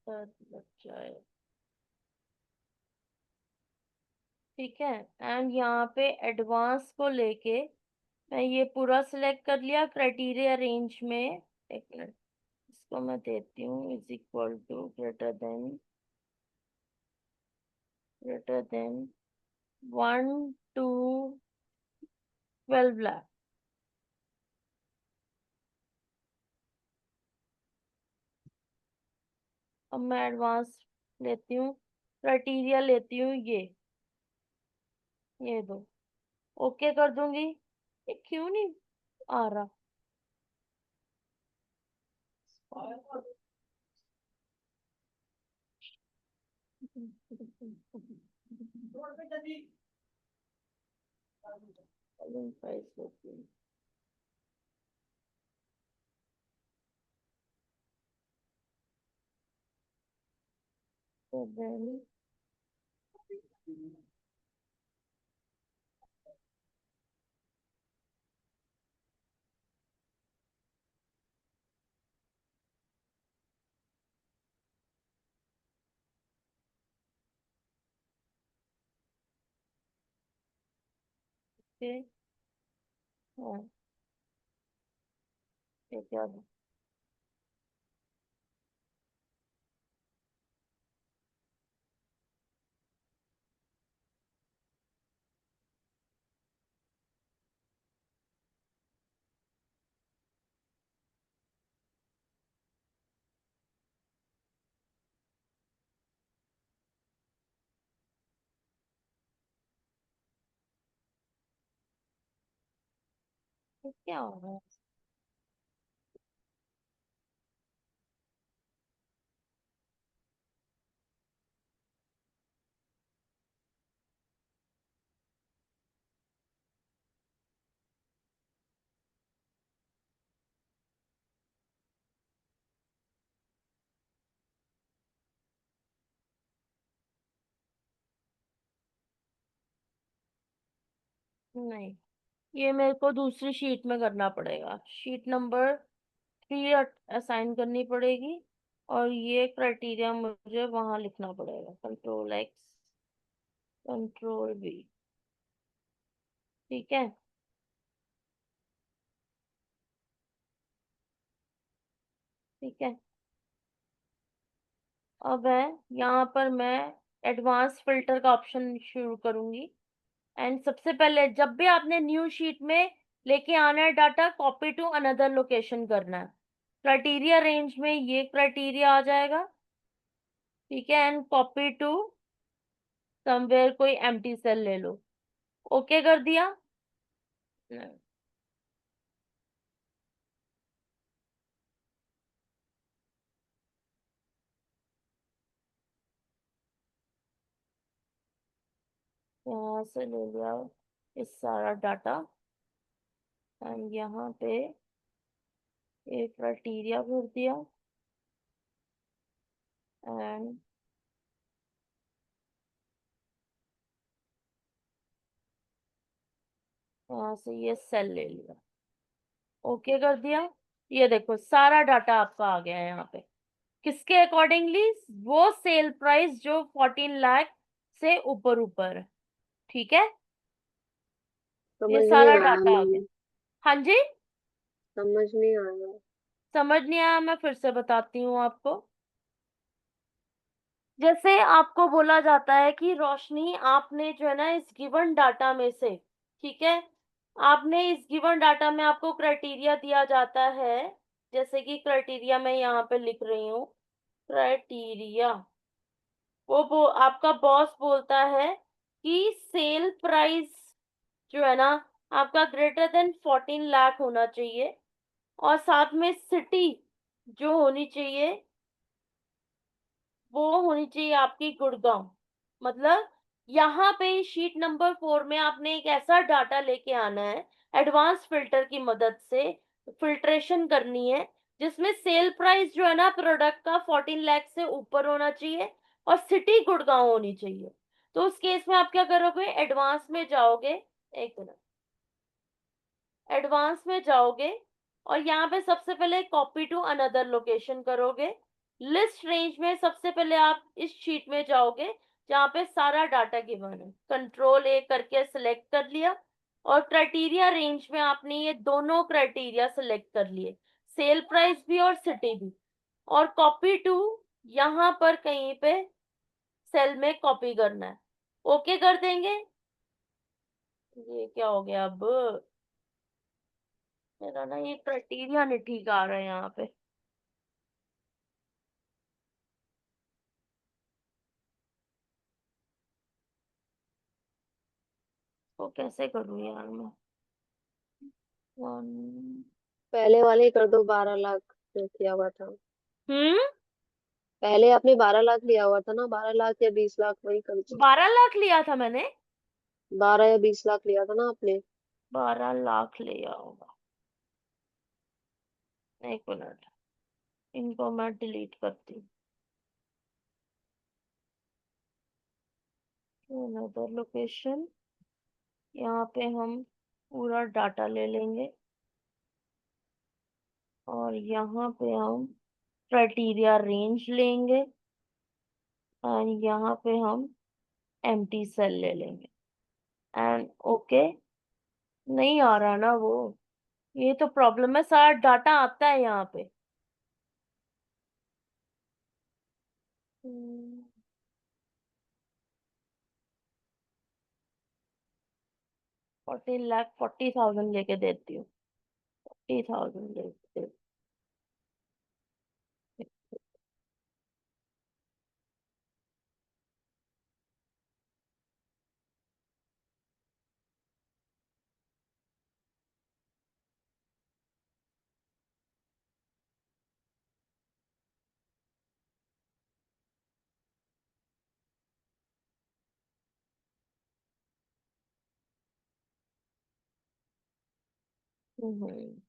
लग जाए। ठीक है, एंड यहाँ पे एडवांस को लेके मैं ये पूरा सिलेक्ट कर लिया क्राइटेरिया रेंज में। एक मिनट, इसको मैं देती हूँ is equal to greater than 1 to 12 lakh. अब मैं एडवांस लेती हूँ, क्राइटेरिया लेती हूँ, ये दो, ओके कर दूंगी। ये क्यों नहीं आ रहा? ओके, हाँ, ये क्या है? ये क्या हो रहा है? नहीं, ये मेरे को दूसरी शीट में करना पड़ेगा, शीट नंबर भी असाइन करनी पड़ेगी, और ये क्राइटेरिया मुझे वहां लिखना पड़ेगा, कंट्रोल X, कंट्रोल V। ठीक है। ठीक है। अब है, यहाँ पर मैं एडवांस फिल्टर का ऑप्शन शुरू करूंगी। एंड सबसे पहले जब भी आपने न्यू शीट में लेके आना है data, copy to another location करना है। क्राइटेरिया रेंज में ये क्राइटेरिया आ जाएगा। ठीक है। एंड कॉपी टू समवेयर, कोई एम्प्टी सेल ले लो। ओके कर दिया। यहाँ से ले लिया इस सारा डाटा, एंड यहाँ पे एक क्राइटेरिया भर दिया, एंड यहाँ से ये सेल ले लिया। ओके कर दिया। ये देखो सारा डाटा आपका आ गया है यहाँ पे। किसके अकॉर्डिंगली? वो सेल प्राइस जो 14 लाख से ऊपर ऊपर है। ठीक है। ये समझ नहीं सारा आया डाटा आ गया। मैम। हाँ जी। समझ नहीं आया। समझ नहीं आया? मैं फिर से बताती हूँ आपको। जैसे आपको बोला जाता है कि रोशनी, आपने जो है ना इस गिवन डाटा में से, ठीक है, आपने इस गिवन डाटा में आपको क्राइटेरिया दिया जाता है। जैसे कि क्राइटेरिया मैं यहाँ पे लिख रही हूँ, क्राइटेरिया, वो आपका बॉस बोलता है कि सेल प्राइस जो है ना आपका ग्रेटर देन 14 लाख होना चाहिए, और साथ में सिटी जो होनी चाहिए वो होनी चाहिए आपकी गुड़गांव। मतलब यहाँ पे शीट नंबर 4 में आपने एक ऐसा डाटा लेके आना है, एडवांस फिल्टर की मदद से फिल्ट्रेशन करनी है, जिसमें सेल प्राइस जो है ना प्रोडक्ट का 14 लाख से ऊपर होना चाहिए, और सिटी गुड़गांव होनी चाहिए। तो उस केस में आप क्या करोगे? एडवांस में जाओगे, एक मिनट, एडवांस में जाओगे, और यहाँ पे सबसे पहले कॉपी टू अनदर लोकेशन करोगे। लिस्ट रेंज में सबसे पहले आप इस शीट में जाओगे जहाँ पे सारा डाटा गिवन है, कंट्रोल A करके सिलेक्ट कर लिया, और क्राइटेरिया रेंज में आपने ये दोनों क्राइटेरिया सिलेक्ट कर लिए, सेल प्राइस भी और सिटी भी, और कॉपी टू यहाँ पर कहीं पे सेल में कॉपी करना है। ओके कर देंगे। ये क्या हो गया अब? मेरा ना ये क्राइटेरिया नहीं ठीक आ रहा है यहाँ पे। तो कैसे करूँ यार मैं? वन। पहले वाले ही कर दो, 12 लाख जो किया हुआ था। हम्म। पहले आपने 12 लाख लिया हुआ था ना, 12 लाख या 20 लाख, वही कर दो। 12 लाख लिया था मैंने। 12 या 20 लाख लिया था ना आपने। 12 लाख लिया होगा। एक मिनट, इनको मैं डिलीट करती हूँ। अनदर लोकेशन, यहाँ पे हम पूरा डाटा ले लेंगे, और यहाँ पे हम क्राइटेरिया रेंज लेंगे, और यहाँ पे हम एम्प्टी सेल ले लेंगे, एंड ओके। नहीं आ रहा ना वो, ये तो प्रॉब्लम है, सारा डाटा आता है यहाँ पे। 14 लाख 40,000 लेके देती हूँ। 40,000 लेके हम्म।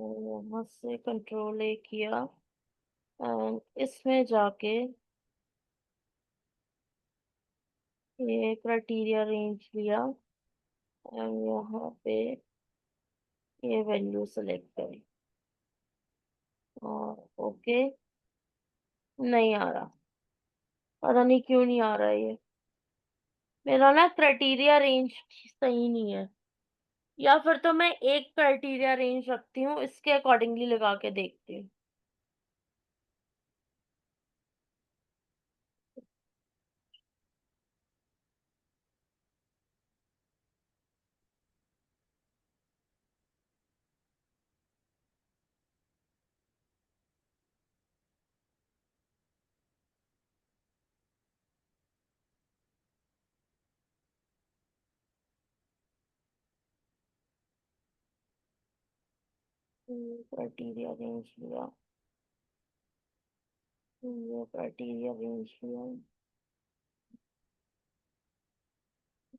यहाँ से कंट्रोल ए किया एंड इसमें जाके ये क्राइटेरिया रेंज लिया एंड यहाँ पे ये वैल्यू सेलेक्ट करी और ओके। नहीं आ रहा, पता नहीं क्यों नहीं आ रहा है ये। मेरा ना क्राइटेरिया रेंज सही नहीं है, या फिर तो मैं एक क्राइटेरिया रेंज रखती हूँ, इसके अकॉर्डिंगली लगा के देखती हूँ। क्राइटेरिया रेंज लिया, ये क्राइटेरिया रेंज लिया,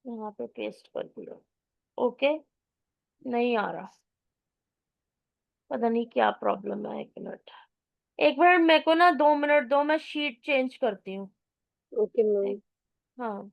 यहाँ पे पेस्ट कर दिया। ओके, नहीं आ रहा, पता नहीं क्या प्रॉब्लम है। एक मिनट मेरे को ना 2 मिनट दो, मैं शीट चेंज करती हूँ। Okay ma'am. एक- हाँ।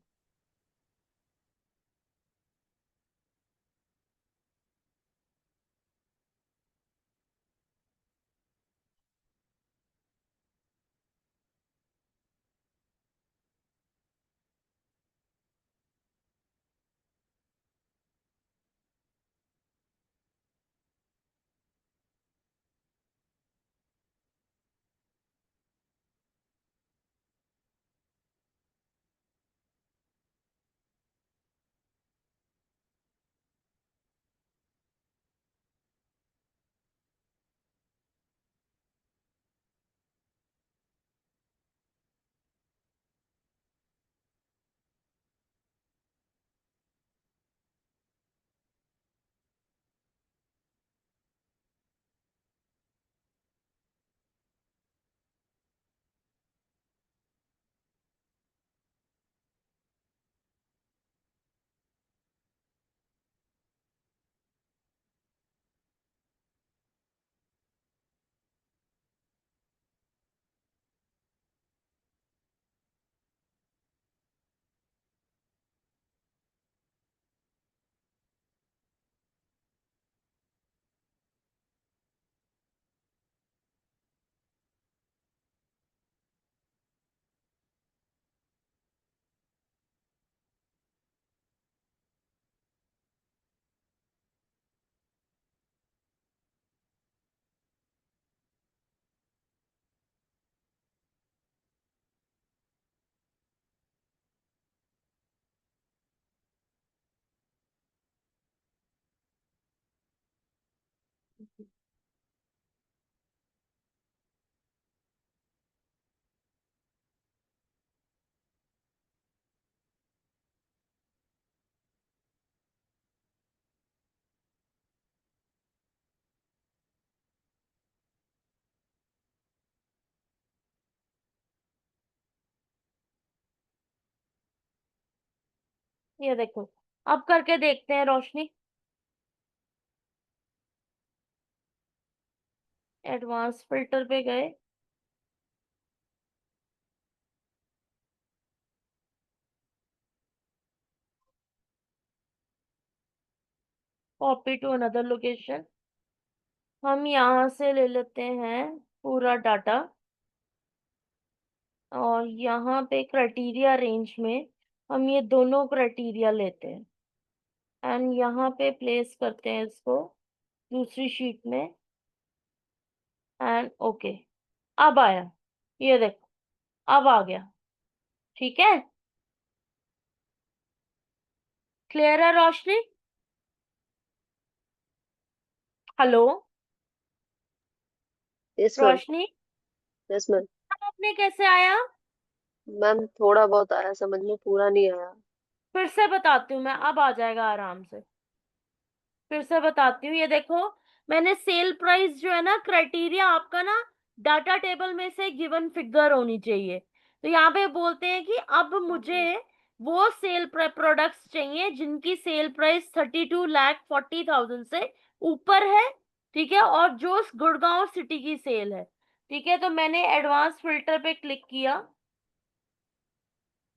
ये देखो, अब करके देखते हैं रोशनी। एडवांस फिल्टर पे गए, कॉपी टू अनदर लोकेशन, हम यहाँ से ले लेते हैं पूरा डाटा और यहाँ पे क्राइटेरिया रेंज में हम ये दोनों क्राइटेरिया लेते हैं एंड यहाँ पे प्लेस करते हैं इसको दूसरी शीट में एंड ओके। अब आया, ये देखो, अब आ गया। ठीक है, क्लियर है Roshni? Hello yes ma'am. Roshni, yes ma'am. आपने कैसे आया? मैम थोड़ा बहुत आया समझ में, पूरा नहीं आया। फिर से बताती हूँ मैं, अब आ जाएगा आराम से। फिर से बताती हूँ, ये देखो, मैंने सेल प्राइस जो है ना, क्राइटेरिया आपका ना डाटा टेबल में से गिवन फिगर होनी चाहिए। तो यहाँ पे बोलते हैं कि अब मुझे वो सेल प्रोडक्ट्स चाहिए जिनकी सेल प्राइस 32,40,000 से ऊपर है ठीक है, और जो गुड़गांव सिटी की सेल है। ठीक है, तो मैंने एडवांस फिल्टर पे क्लिक किया।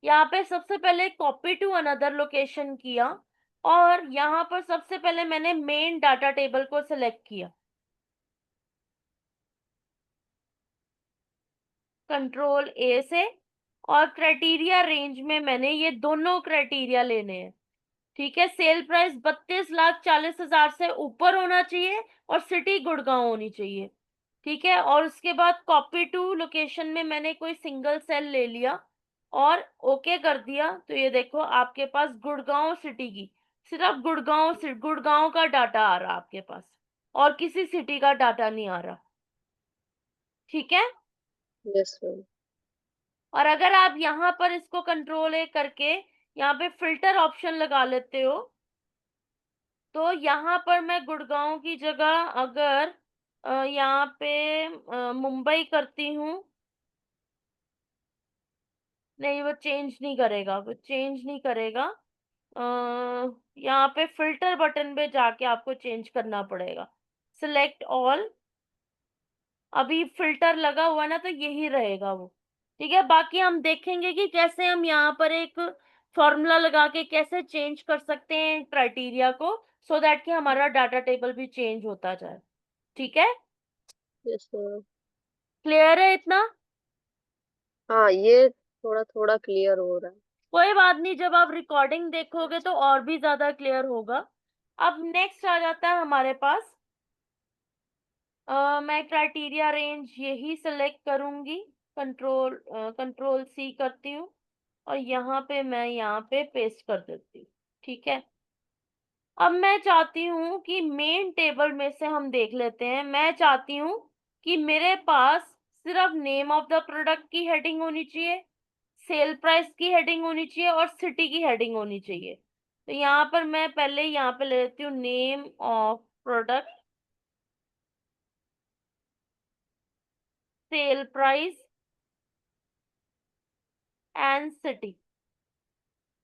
यहाँ पे सबसे पहले कॉपी टू अनदर लोकेशन किया, और यहाँ पर सबसे पहले मैंने मेन डाटा टेबल को सिलेक्ट किया, कंट्रोल ए से। और क्राइटेरिया रेंज में मैंने ये दोनों क्राइटेरिया लेने हैं। ठीक है, सेल प्राइस 32,40,000 से ऊपर होना चाहिए, और सिटी गुड़गांव होनी चाहिए। ठीक है, और उसके बाद कॉपी टू लोकेशन में मैंने कोई सिंगल सेल ले लिया और ओके कर दिया। तो ये देखो आपके पास गुड़गांव सिटी की, सिर्फ गुड़गांव का डाटा आ रहा आपके पास, और किसी सिटी का डाटा नहीं आ रहा। ठीक है, यस मैम। और अगर आप यहाँ पर इसको कंट्रोल ए करके यहाँ पे फिल्टर ऑप्शन लगा लेते हो, तो यहाँ पर मैं गुड़गांव की जगह अगर यहाँ पे मुंबई करती हूँ, नहीं वो चेंज नहीं करेगा, वो चेंज नहीं करेगा। यहाँ पे फिल्टर बटन पे जाके आपको चेंज करना पड़ेगा, सिलेक्ट ऑल। अभी फिल्टर लगा हुआ ना, तो यही रहेगा वो। ठीक है, बाकी हम देखेंगे कि कैसे हम यहाँ पर एक फॉर्मूला लगा के कैसे चेंज कर सकते हैं क्राइटेरिया को, सो दैट कि हमारा डाटा टेबल भी चेंज होता जाए। ठीक है, यस मैम। क्लियर है इतना? हाँ, ये थोड़ा थोड़ा क्लियर हो रहा है। कोई बात नहीं, जब आप रिकॉर्डिंग देखोगे तो और भी ज्यादा क्लियर होगा। अब नेक्स्ट आ जाता है हमारे पास, मैं क्राइटेरिया रेंज यही सिलेक्ट करूंगी, कंट्रोल सी करती हूँ, और यहाँ पे मैं यहाँ पे पेस्ट कर देती हूँ। ठीक है, अब मैं चाहती हूँ कि मेन टेबल में से हम देख लेते हैं। मैं चाहती हूँ कि मेरे पास सिर्फ नेम ऑफ द प्रोडक्ट की हेडिंग होनी चाहिए, सेल प्राइस की हेडिंग होनी चाहिए, और सिटी की हेडिंग होनी चाहिए। तो यहाँ पर मैं पहले यहाँ पे ले लेती हूँ name of product, sale price and city.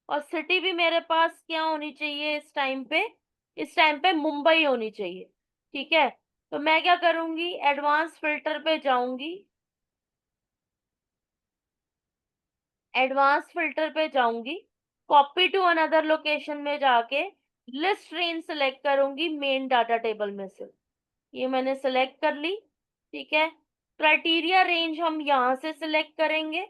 और सिटी भी मेरे पास क्या होनी चाहिए इस टाइम पे, इस टाइम पे मुंबई होनी चाहिए। ठीक है, तो मैं क्या करूंगी, एडवांस फिल्टर पे जाऊंगी, एडवांस फिल्टर पे जाऊंगी, कॉपी टू अनदर लोकेशन में जाके लिस्ट रेंज सिलेक्ट करूंगी मेन डाटा टेबल में से। ये मैंने सिलेक्ट कर ली। ठीक है, क्राइटेरिया रेंज हम यहाँ से सिलेक्ट करेंगे।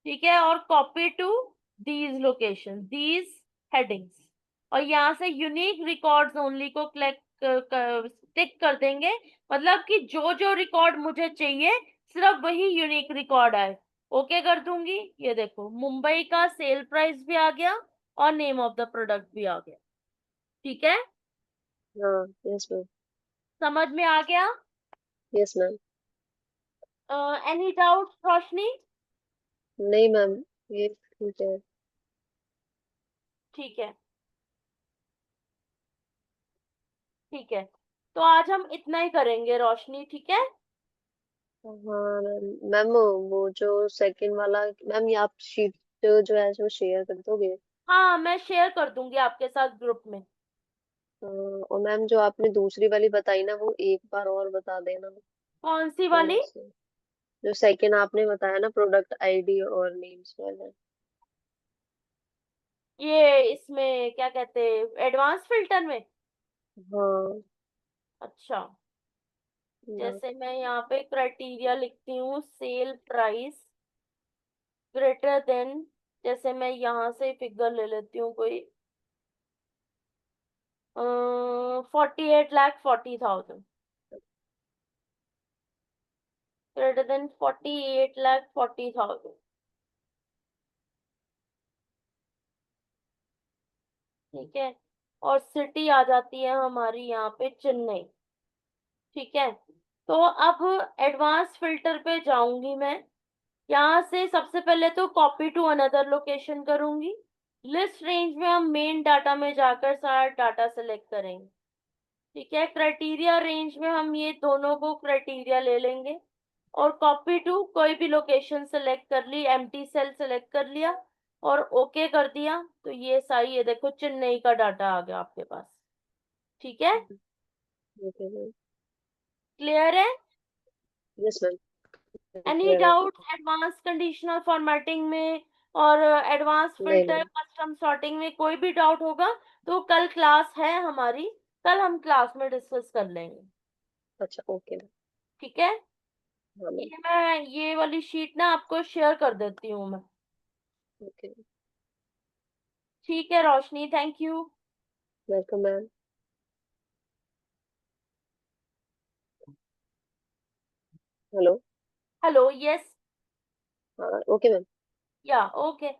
ठीक है, और copy to these location, these headings, और यहाँ से यूनिक रिकॉर्ड्स ओनली को टिक कर देंगे। मतलब कि जो जो रिकॉर्ड मुझे चाहिए सिर्फ वही यूनिक रिकॉर्ड आए। ओके कर दूंगी। ये देखो मुंबई का सेल प्राइस भी आ गया, और नेम ऑफ द प्रोडक्ट भी आ गया। ठीक है, हाँ, यस मैम। समझ में आ गया? Yes ma'am. एनी डाउट रोशनी? नहीं मैम, ये ठीक है। ठीक है, ठीक है, तो आज हम इतना ही करेंगे रोशनी। ठीक है, हाँ मैम। मैम, वो जो सेकंड वाला, मैम ये आप शीट जो है वो शेयर कर दोगे? हाँ मैं शेयर कर दूंगी आपके साथ ग्रुप में। और मैम जो आपने दूसरी वाली बताई ना, वो एक बार और बता देना कौन सी थोड़ा वाली? सा। जो सेकंड आपने बताया ना, प्रोडक्ट आईडी और नेम्स वाला। ये इसमें क्या कहते हैं, एडवांस फिल्टर में? हाँ। अच्छा, ना। जैसे मैं यहाँ पे क्राइटेरिया लिखती हूँ, सेल प्राइस ग्रेटर देन, जैसे मैं यहाँ से फिगर ले लेती हूँ कोई, 48,40,000, ग्रेटर देन 48,40,000। ठीक है, और सिटी आ जाती है हमारी यहाँ पे चेन्नई। ठीक है, तो अब एडवांस फिल्टर पे जाऊंगी मैं। यहाँ से सबसे पहले तो कॉपी टू अनदर लोकेशन करूंगी। लिस्ट रेंज में हम मेन डाटा में जाकर सारा डाटा सेलेक्ट करेंगे। ठीक है, क्राइटेरिया रेंज में हम ये दोनों को क्राइटेरिया ले लेंगे, और कॉपी टू कोई भी लोकेशन सेलेक्ट कर ली, एम्प्टी सेल सेलेक्ट कर लिया, और ओके कर दिया। तो ये सारी, ये देखो चेन्नई का डाटा आ गया आपके पास। ठीक है, ओके मैम। क्लियर है? यस मैम, एनी क्लियर है। डाउट एडवांस कंडीशनल फॉर्मेटिंग में और एडवांस नहीं फिल्टर मैम। कस्टम सॉर्टिंग में कोई भी डाउट होगा तो कल क्लास है हमारी, कल हम क्लास में डिस्कस कर लेंगे। अच्छा, ओके मैम। ठीक है? हाँ मैम। ये वाली शीट ना आपको शेयर कर देती हूँ मैं। ओके। ठीक है Roshni, thank you. Welcome ma'am. Hello. Hello, yes. हाँ, ओके मैम। Yeah okay.